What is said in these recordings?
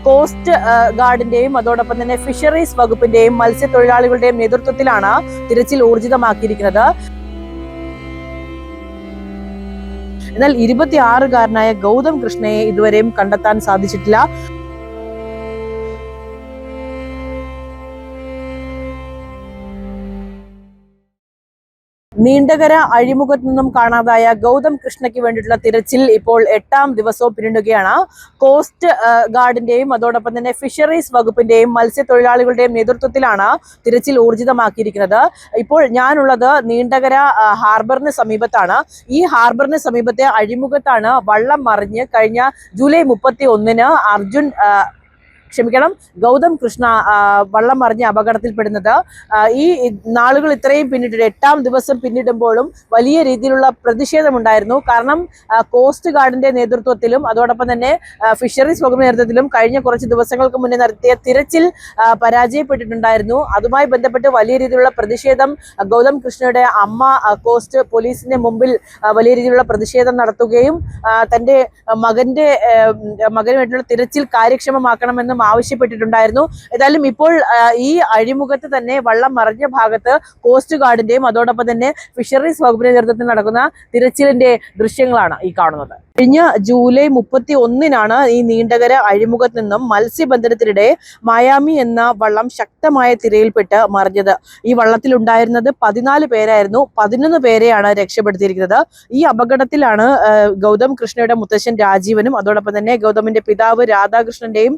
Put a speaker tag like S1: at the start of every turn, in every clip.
S1: Cost ഗാർഡിന്റെയും അതോടൊപ്പം തന്നെ fisheries വകുപ്പിന്റെയും മത്സ്യത്തൊഴിലാളികളുടെയും നേതൃത്വത്തിലാണ് തിരച്ചിൽ ഊർജിതമാക്കിയിരിക്കുന്നത്. എന്നാൽ 26-കാരനായ ഗൗതം കൃഷ്ണയെ ഇതുവരെയും കണ്ടെത്താൻ സാധിച്ചിട്ടില്ല. നീണ്ടകര അഴിമുഖത്ത് നിന്നും കാണാതായ ഗൗതം കൃഷ്ണയ്ക്ക് വേണ്ടിയിട്ടുള്ള തിരച്ചിൽ ഇപ്പോൾ 8ാം ദിവസവും പിന്നിടുകയാണ്. കോസ്റ്റ് ഗാർഡിന്റെയും അതോടൊപ്പം തന്നെ ഫിഷറീസ് വകുപ്പിന്റെയും മത്സ്യത്തൊഴിലാളികളുടെയും നേതൃത്വത്തിലാണ് തിരച്ചിൽ ഊർജിതമാക്കിയിരിക്കുന്നത്. ഇപ്പോൾ ഞാനുള്ളത് നീണ്ടകര ഹാർബറിന് സമീപത്താണ്. ഈ ഹാർബറിന് സമീപത്തെ അഴിമുഖത്താണ് വള്ളം മറിഞ്ഞ് കഴിഞ്ഞ ജൂലൈ 31-ന് ഗൗതം കൃഷ്ണ വള്ളം മറിഞ്ഞ് അപകടത്തിൽപ്പെടുന്നത്. ഈ നാളുകൾ ഇത്രയും പിന്നിട്ട് 8ാം ദിവസം പിന്നിടുമ്പോഴും വലിയ രീതിയിലുള്ള പ്രതിഷേധമുണ്ടായിരുന്നു. കാരണം കോസ്റ്റ് ഗാർഡിന്റെ നേതൃത്വത്തിലും അതോടൊപ്പം തന്നെ ഫിഷറീസ് വകുപ്പിന്റെ നേതൃത്വത്തിലും കഴിഞ്ഞ കുറച്ച് ദിവസങ്ങൾക്ക് മുന്നേ നടത്തിയ തിരച്ചിൽ പരാജയപ്പെട്ടിട്ടുണ്ടായിരുന്നു. അതുമായി ബന്ധപ്പെട്ട് വലിയ രീതിയിലുള്ള പ്രതിഷേധം ഗൗതം കൃഷ്ണയുടെ അമ്മ കോസ്റ്റ് പോലീസിന്റെ മുമ്പിൽ വലിയ രീതിയിലുള്ള പ്രതിഷേധം നടത്തുകയും തന്റെ മകന് വേണ്ടിയുള്ള തിരച്ചിൽ കാര്യക്ഷമമാക്കണമെന്നും ആവശ്യപ്പെട്ടിട്ടുണ്ടായിരുന്നു. ഏതായാലും ഇപ്പോൾ ഈ അഴിമുഖത്ത് തന്നെ വള്ളം മറിഞ്ഞ ഭാഗത്ത് കോസ്റ്റ് ഗാർഡിന്റെയും അതോടൊപ്പം തന്നെ ഫിഷറീസ് വകുപ്പിന്റെ നേതൃത്വത്തിൽ നടക്കുന്ന തിരച്ചിലിന്റെ ദൃശ്യങ്ങളാണ് ഈ കാണുന്നത്. കഴിഞ്ഞ ജൂലൈ 31-നാണ് ഈ നീണ്ടകര അഴിമുഖത്ത് നിന്നും മത്സ്യബന്ധനത്തിനിടെ മയാമി എന്ന വള്ളം ശക്തമായ തിരയിൽപ്പെട്ട് മറിഞ്ഞത്. ഈ വള്ളത്തിലുണ്ടായിരുന്നത് 14 പേരായിരുന്നു. 11 പേരെയാണ് രക്ഷപ്പെടുത്തിയിരിക്കുന്നത്. ഈ അപകടത്തിലാണ് ഗൗതം കൃഷ്ണയുടെ മുത്തശ്ശൻ രാജീവനും അതോടൊപ്പം തന്നെ ഗൗതമിന്റെ പിതാവ് രാധാകൃഷ്ണന്റെയും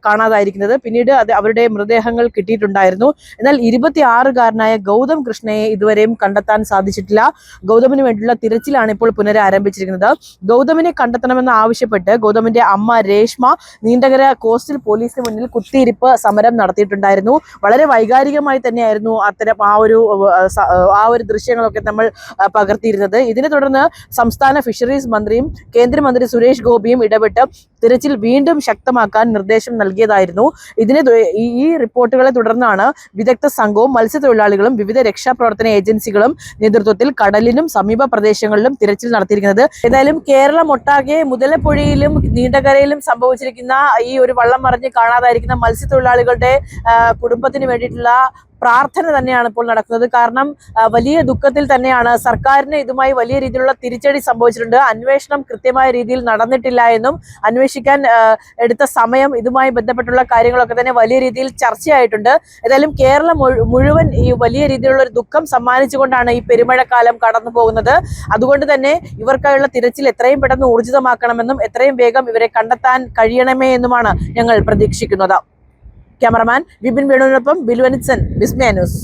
S1: കാണാതായിരിക്കുന്നത്. പിന്നീട് അവരുടെ മൃതദേഹങ്ങൾ കിട്ടിയിട്ടുണ്ടായിരുന്നു. എന്നാൽ 26-കാരനായ ഗൗതം കൃഷ്ണയെ ഇതുവരെയും കണ്ടെത്താൻ സാധിച്ചിട്ടില്ല. ഗൗതമിന് വേണ്ടിയുള്ള തിരച്ചിലാണ് ഇപ്പോൾ പുനരാരംഭിച്ചിരിക്കുന്നത്. ഗൗതമിനെ കണ്ടെത്തണമെന്ന് ആവശ്യപ്പെട്ട് ഗൗതമിന്റെ അമ്മ രേഷ്മ നീണ്ടകര കോസ്റ്റൽ പോലീസിന് മുന്നിൽ കുത്തിയിരിപ്പ് സമരം നടത്തിയിട്ടുണ്ടായിരുന്നു. വളരെ വൈകാരികമായി തന്നെയായിരുന്നു അത്തരം ആ ഒരു ദൃശ്യങ്ങളൊക്കെ നമ്മൾ പകർത്തിയിരുന്നത്. ഇതിനെ തുടർന്ന് സംസ്ഥാന ഫിഷറീസ് മന്ത്രിയും കേന്ദ്രമന്ത്രി സുരേഷ് ഗോപിയും ഇടപെട്ട് തിരച്ചിൽ വീണ്ടും ശക്തമാക്കാൻ നിർദ്ദേശം നൽകിയതായിരുന്നു. ഈ റിപ്പോർട്ടുകളെ തുടർന്നാണ് വിദഗ്ധ സംഘവും മത്സ്യത്തൊഴിലാളികളും വിവിധ രക്ഷാപ്രവർത്തന ഏജൻസികളും നേതൃത്വത്തിൽ കടലിലും സമീപ പ്രദേശങ്ങളിലും തിരച്ചിൽ നടത്തിയിരിക്കുന്നത്. ഏതായാലും കേരളം ഒട്ടാകെ മുതലപ്പുഴയിലും നീണ്ടകരയിലും സംഭവിച്ചിരിക്കുന്ന ഈ ഒരു വള്ളം മറിഞ്ഞ് കാണാതായിരിക്കുന്ന മത്സ്യത്തൊഴിലാളികളുടെ കുടുംബത്തിന് വേണ്ടിയിട്ടുള്ള പ്രാർത്ഥന തന്നെയാണ് ഇപ്പോൾ നടക്കുന്നത്. കാരണം വലിയ ദുഃഖത്തിൽ തന്നെയാണ്. സർക്കാരിന് ഇതുമായി വലിയ രീതിയിലുള്ള തിരിച്ചടി സംഭവിച്ചിട്ടുണ്ട്. അന്വേഷണം കൃത്യമായ രീതിയിൽ നടന്നിട്ടില്ല എന്നും അന്വേഷിക്കാൻ എടുത്ത സമയം ഇതുമായി ബന്ധപ്പെട്ടുള്ള കാര്യങ്ങളൊക്കെ തന്നെ വലിയ രീതിയിൽ ചർച്ചയായിട്ടുണ്ട്. ഏതായാലും കേരളം മുഴുവൻ ഈ വലിയ രീതിയിലുള്ള ഒരു ദുഃഖം സമ്മാനിച്ചുകൊണ്ടാണ് ഈ പെരുമഴക്കാലം കടന്നു പോകുന്നത്. അതുകൊണ്ട് തന്നെ ഇവർക്കായുള്ള തിരച്ചിൽ എത്രയും പെട്ടെന്ന് ഊർജിതമാക്കണമെന്നും എത്രയും വേഗം ഇവരെ കണ്ടെത്താൻ കഴിയണമേ എന്നുമാണ് ഞങ്ങൾ പ്രതീക്ഷിക്കുന്നത്. ക്യാമറമാൻ വിപിൻ വേണുവിനൊപ്പം ബിലുവനിത്സൻ, വിസ്മയ ന്യൂസ്.